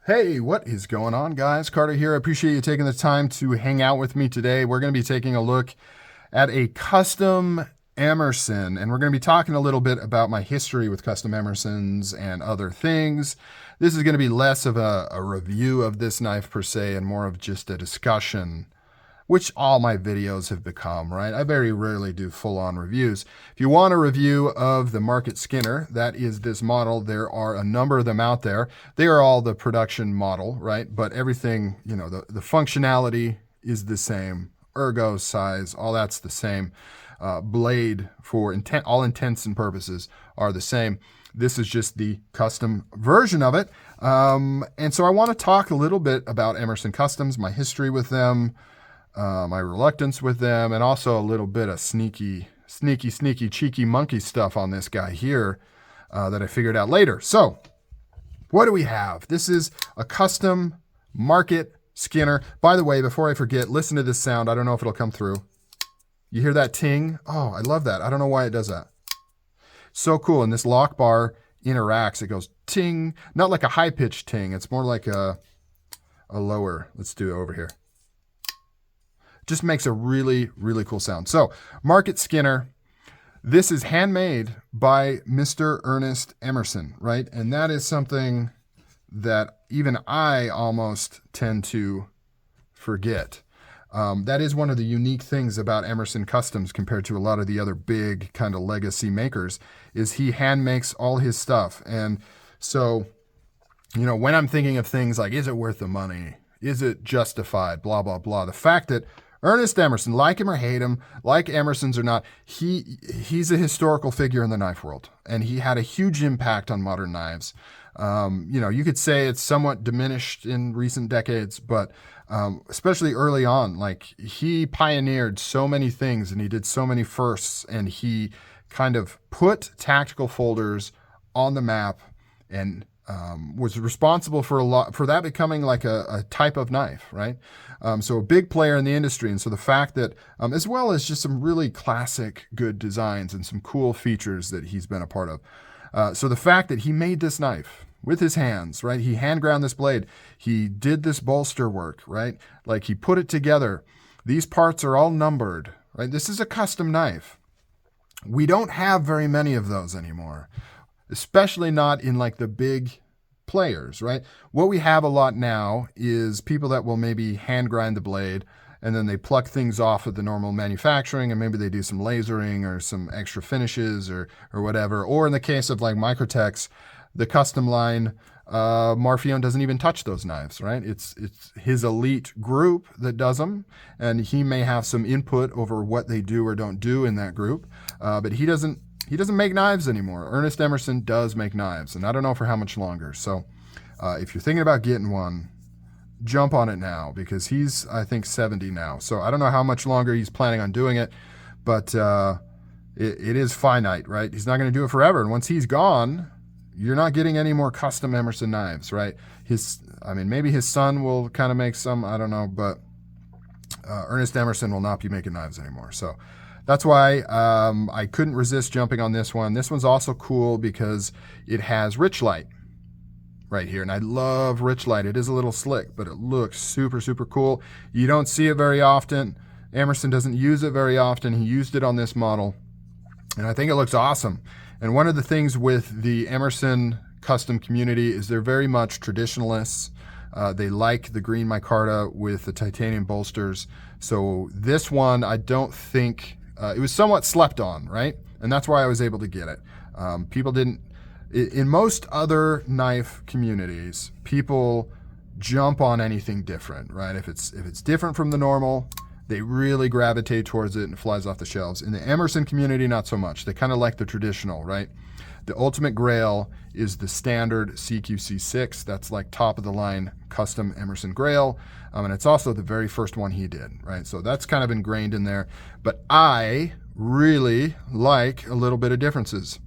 Hey, what is going on, guys? Carter here. I appreciate you taking the time to hang out with me today. We're going to be taking a look at a custom Emerson, and we're going to be talking a little bit about my history with custom Emersons and other things. This is going to be less of a review of this knife per se and more of just a discussion, which all my videos have become, right? I very rarely do full-on reviews. If you want a review of the Market Skinner, that is this model. There are a number of them out there. They are all the production model, right? But everything, the functionality is the same. Ergo, size, all that's the same. Blade, for all intents and purposes, are the same. This is just the custom version of it. And so I want to talk a little bit about Emerson Customs, my history with them, my reluctance with them, and also a little bit of sneaky, cheeky monkey stuff on this guy here that I figured out later. So what do we have? This is a custom Market Skinner. By the way, before I forget, listen to this sound. I don't know if it'll come through. You hear that ting? Oh, I love that. I don't know why it does that. So cool. And this lock bar interacts. It goes ting, not like a high-pitched ting. It's more like a lower. Let's do it over here. Just makes a really, really cool sound. So, Market Skinner, this is handmade by Mr. Ernest Emerson, right? And that is something that even I almost tend to forget. That is one of the unique things about Emerson Customs compared to a lot of the other big kind of legacy makers, is he hand makes all his stuff. And so, when I'm thinking of things like, is it worth the money? Is it justified? Blah, blah, blah. The fact that Ernest Emerson, like him or hate him, like Emerson's or not, he's a historical figure in the knife world, and he had a huge impact on modern knives. You could say it's somewhat diminished in recent decades, but especially early on, like he pioneered so many things and he did so many firsts, and he kind of put tactical folders on the map and was responsible for that becoming like a type of knife, right? So a big player in the industry. And so the fact that, as well as just some really classic good designs and some cool features that he's been a part of. So the fact that he made this knife with his hands, right? He hand ground this blade. He did this bolster work, right? Like he put it together. These parts are all numbered, right? This is a custom knife. We don't have very many of those anymore, especially not in like the big players, right? What we have a lot now is people that will maybe hand grind the blade and then they pluck things off of the normal manufacturing, and maybe they do some lasering or some extra finishes or whatever. Or in the case of like Microtechs, the custom line, Marfione doesn't even touch those knives, right? It's his elite group that does them, and he may have some input over what they do or don't do in that group, but he doesn't make knives anymore. Ernest Emerson does make knives, and I don't know for how much longer. So if you're thinking about getting one, jump on it now, because he's, I think, 70 now. So I don't know how much longer he's planning on doing it, but it is finite, right? He's not going to do it forever. And once he's gone, you're not getting any more custom Emerson knives, right? Maybe his son will kind of make some, I don't know, but Ernest Emerson will not be making knives anymore. So that's why I couldn't resist jumping on this one. This one's also cool because it has Richlite right here. And I love Richlite. It is a little slick, but it looks super, super cool. You don't see it very often. Emerson doesn't use it very often. He used it on this model, and I think it looks awesome. And one of the things with the Emerson custom community is they're very much traditionalists. They like the green micarta with the titanium bolsters. So this one, I don't think, it was somewhat slept on, right? And that's why I was able to get it. People didn't, in most other knife communities, people jump on anything different, right? If it's different from the normal, they really gravitate towards it and it flies off the shelves. In the Emerson community, not so much. They kind of like the traditional, right? The ultimate grail is the standard CQC6. That's like top of the line custom Emerson grail. And it's also the very first one he did, right? So that's kind of ingrained in there. But I really like a little bit of differences.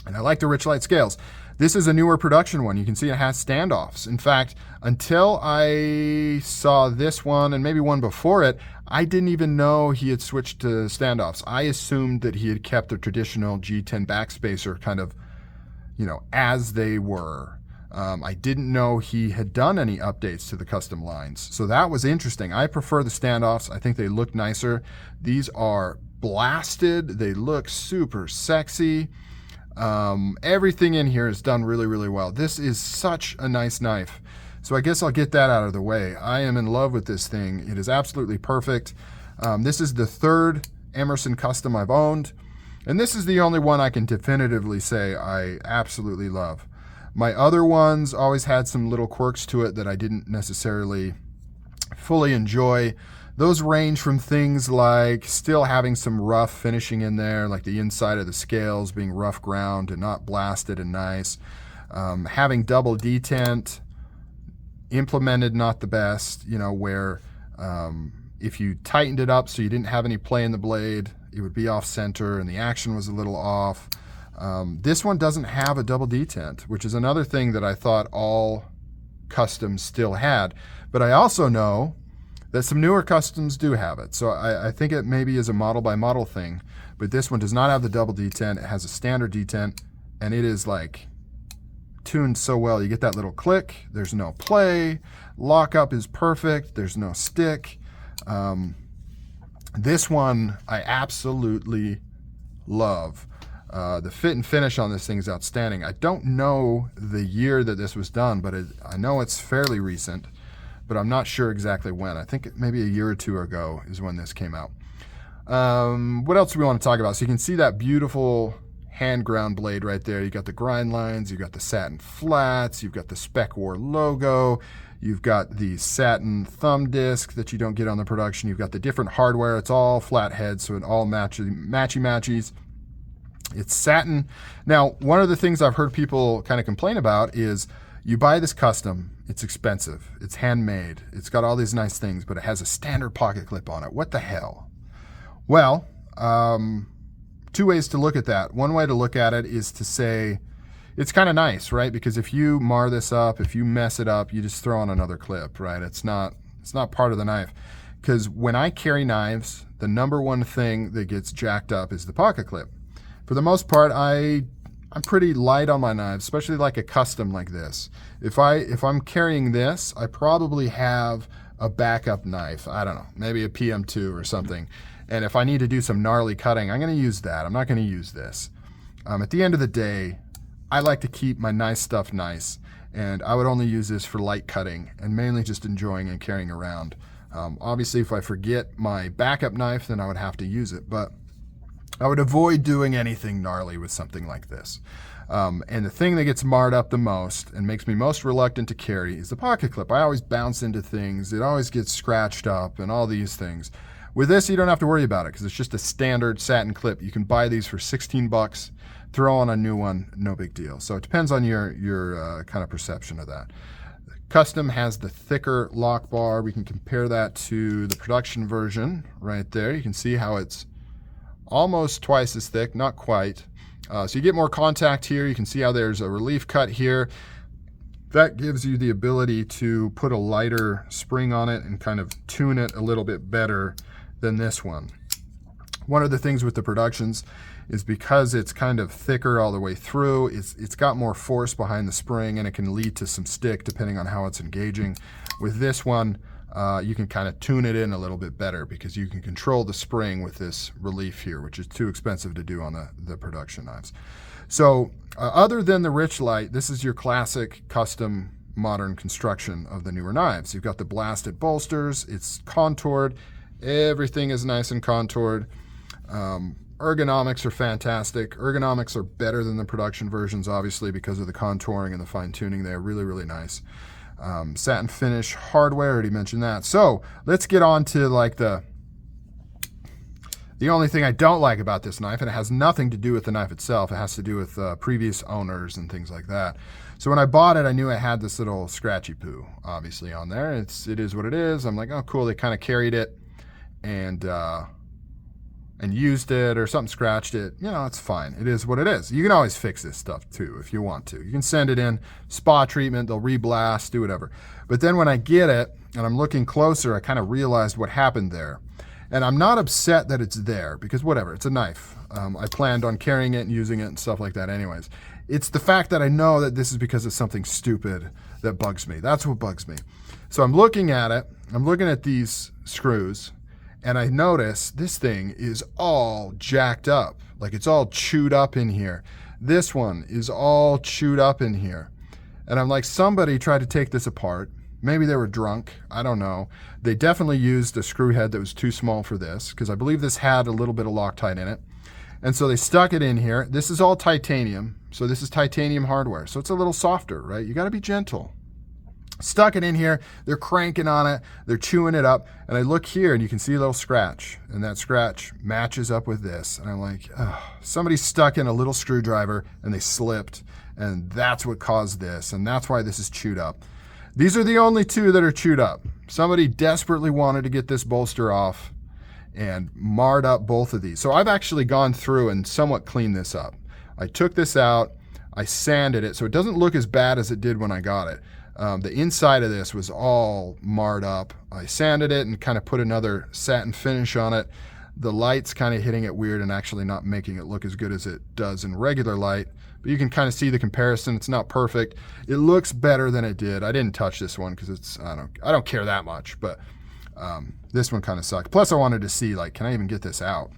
And I like the Richlite scales. This is a newer production one. You can see it has standoffs. In fact, until I saw this one and maybe one before it, I didn't even know he had switched to standoffs. I assumed that he had kept the traditional G10 backspacer kind of, as they were. I didn't know he had done any updates to the custom lines. So that was interesting. I prefer the standoffs. I think they look nicer. These are blasted. They look super sexy. Everything in here is done really, really well. This is such a nice knife. So I guess I'll get that out of the way. I am in love with this thing. It is absolutely perfect. This is the third Emerson custom I've owned. And this is the only one I can definitively say I absolutely love. My other ones always had some little quirks to it that I didn't necessarily fully enjoy. Those range from things like still having some rough finishing in there, like the inside of the scales being rough ground and not blasted and nice. Having double detent implemented not the best, you know, where if you tightened it up so you didn't have any play in the blade, it would be off center and the action was a little off. This one doesn't have a double detent, which is another thing that I thought all customs still had. But I also know that some newer customs do have it. So I think it maybe is a model by model thing, but this one does not have the double detent. It has a standard detent, and it is like tuned so well. You get that little click, there's no play, lockup is perfect, there's no stick. This one I absolutely love. The fit and finish on this thing is outstanding. I don't know the year that this was done, but I know it's fairly recent, but I'm not sure exactly when. I think maybe a year or two ago is when this came out. What else do we want to talk about? So you can see that beautiful hand ground blade right there. You got the grind lines, you've got the satin flats, you've got the Spec War logo, you've got the satin thumb disc that you don't get on the production, you've got the different hardware. It's all flat heads, so it all matchy-matchies. It's satin. Now, one of the things I've heard people kind of complain about is you buy this custom, it's expensive, it's handmade, it's got all these nice things, but it has a standard pocket clip on it. What the hell? Well, two ways to look at that. One way to look at it is to say, it's kind of nice, right? Because if you mar this up, if you mess it up, you just throw on another clip, right? It's not part of the knife. Because when I carry knives, the number one thing that gets jacked up is the pocket clip. For the most part, I'm pretty light on my knives, especially like a custom like this. If I'm carrying this, I probably have a backup knife. I don't know, maybe a PM2 or something. And if I need to do some gnarly cutting, I'm going to use that. I'm not going to use this. At the end of the day, I like to keep my nice stuff nice, and I would only use this for light cutting and mainly just enjoying and carrying around. Obviously, if I forget my backup knife, then I would have to use it, but I would avoid doing anything gnarly with something like this. And the thing that gets marred up the most and makes me most reluctant to carry is the pocket clip. I always bounce into things. It always gets scratched up and all these things. With this, you don't have to worry about it because it's just a standard satin clip. You can buy these for 16 bucks, throw on a new one, no big deal. So it depends on your kind of perception of that. Custom has the thicker lock bar. We can compare that to the production version right there. You can see how it's almost twice as thick, not quite. So you get more contact here. You can see how there's a relief cut here. That gives you the ability to put a lighter spring on it and kind of tune it a little bit better than this one. One of the things with the productions is because it's kind of thicker all the way through, it's got more force behind the spring and it can lead to some stick depending on how it's engaging. With this one, you can kind of tune it in a little bit better because you can control the spring with this relief here, which is too expensive to do on the production knives. So other than the Richlite, this is your classic custom modern construction of the newer knives. You've got the blasted bolsters, it's contoured, everything is nice and contoured. Ergonomics are fantastic. Ergonomics are better than the production versions, obviously, because of the contouring and the fine tuning. They are really, really nice. Satin finish hardware, already mentioned that. So let's get on to like the only thing I don't like about this knife, and it has nothing to do with the knife itself. It has to do with previous owners and things like that. So when I bought it, I knew it had this little scratchy poo, obviously, on there. It is what it is. I'm like, oh, cool. They kind of carried it and used it or something scratched it. You know, it's fine. It is what it is. You can always fix this stuff too if you want to. You can send it in, spa treatment, they'll reblast, do whatever. But then when I get it and I'm looking closer, I kind of realized what happened there. And I'm not upset that it's there because whatever, it's a knife. I planned on carrying it and using it and stuff like that anyways. It's the fact that I know that this is because of something stupid that bugs me. That's what bugs me. So I'm looking at it. I'm looking at these screws, and I notice this thing is all jacked up. Like it's all chewed up in here. This one is all chewed up in here. And I'm like, somebody tried to take this apart. Maybe they were drunk. I don't know. They definitely used a screw head that was too small for this, because I believe this had a little bit of Loctite in it. And so they stuck it in here. This is all titanium. So this is titanium hardware. So it's a little softer, right? You got to be gentle. Stuck it in here. They're cranking on it. They're chewing it up. And I look here and you can see a little scratch. And that scratch matches up with this. And I'm like, oh, somebody stuck in a little screwdriver and they slipped. And that's what caused this. And that's why this is chewed up. These are the only two that are chewed up. Somebody desperately wanted to get this bolster off and marred up both of these. So I've actually gone through and somewhat cleaned this up. I took this out. I sanded it so it doesn't look as bad as it did when I got it. The inside of this was all marred up. I sanded it and kind of put another satin finish on it. The light's kind of hitting it weird and actually not making it look as good as it does in regular light. But you can kind of see the comparison. It's not perfect. It looks better than it did. I didn't touch this one because it's I don't care that much, but this one kind of sucked. Plus I wanted to see, like, can I even get this out?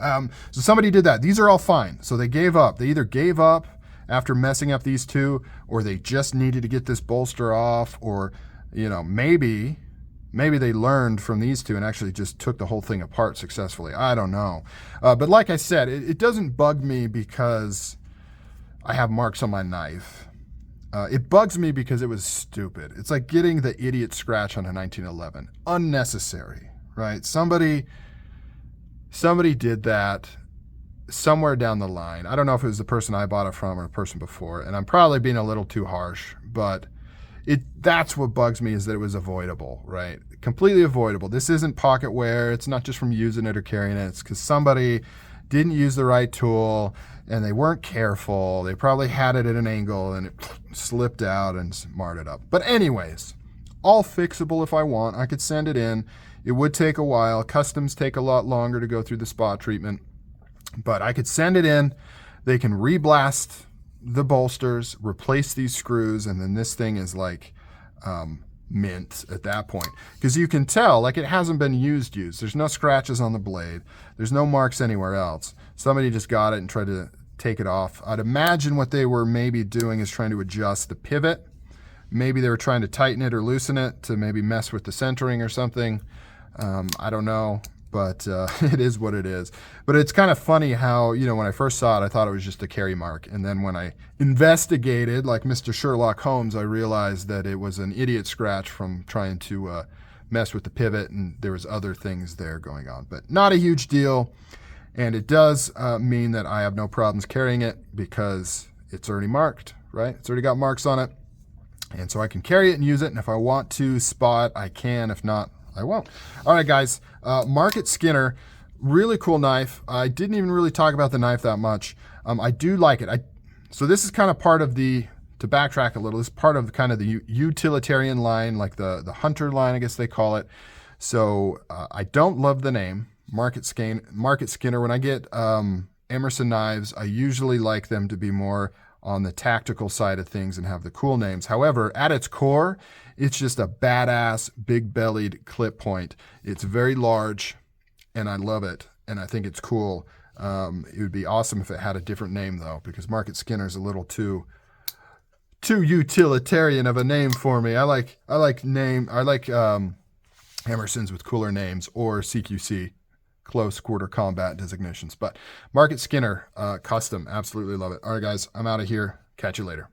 So somebody did that. These are all fine. So they gave up. They either gave up after messing up these two, or they just needed to get this bolster off, or, you know, maybe they learned from these two and actually just took the whole thing apart successfully. I don't know. But like I said, it doesn't bug me because I have marks on my knife. It bugs me because it was stupid. It's like getting the idiot scratch on a 1911. Unnecessary, right? Somebody did that somewhere down the line. I don't know if it was the person I bought it from or the person before, and I'm probably being a little too harsh, but that's what bugs me, is that it was avoidable, right? Completely avoidable. This isn't pocket wear. It's not just from using it or carrying it. It's because somebody didn't use the right tool and they weren't careful. They probably had it at an angle and it slipped out and marred it up. But anyways, all fixable if I want. I could send it in. It would take a while. Customs take a lot longer to go through the spot treatment, but I could send it in. They can reblast the bolsters, replace these screws, and then this thing is like mint at that point. Because you can tell, like, it hasn't been used. There's no scratches on the blade. There's no marks anywhere else. Somebody just got it and tried to take it off. I'd imagine what they were maybe doing is trying to adjust the pivot. Maybe they were trying to tighten it or loosen it to maybe mess with the centering or something. I don't know. But it is what it is. But it's kind of funny how, you know, when I first saw it, I thought it was just a carry mark. And then when I investigated, like Mr. Sherlock Holmes, I realized that it was an idiot scratch from trying to mess with the pivot, and there was other things there going on. But not a huge deal. And it does mean that I have no problems carrying it because it's already marked, right? It's already got marks on it. And so I can carry it and use it. And if I want to spot, I can. If not, I won't. All right, guys. Market Skinner, really cool knife. I didn't even really talk about the knife that much. I do like it. So this is kind of part of the, to backtrack a little, this is part of kind of the utilitarian line, like the hunter line, I guess they call it. So I don't love the name, Market Skinner. When I get Emerson knives, I usually like them to be more on the tactical side of things and have the cool names. However, at its core, it's just a badass, big-bellied clip point. It's very large, and I love it, and I think it's cool. It would be awesome if it had a different name, though, because Market Skinner is a little too utilitarian of a name for me. I like Emersons with cooler names, or CQC, close quarter combat designations. But Market Skinner, custom, absolutely love it. All right, guys, I'm out of here. Catch you later.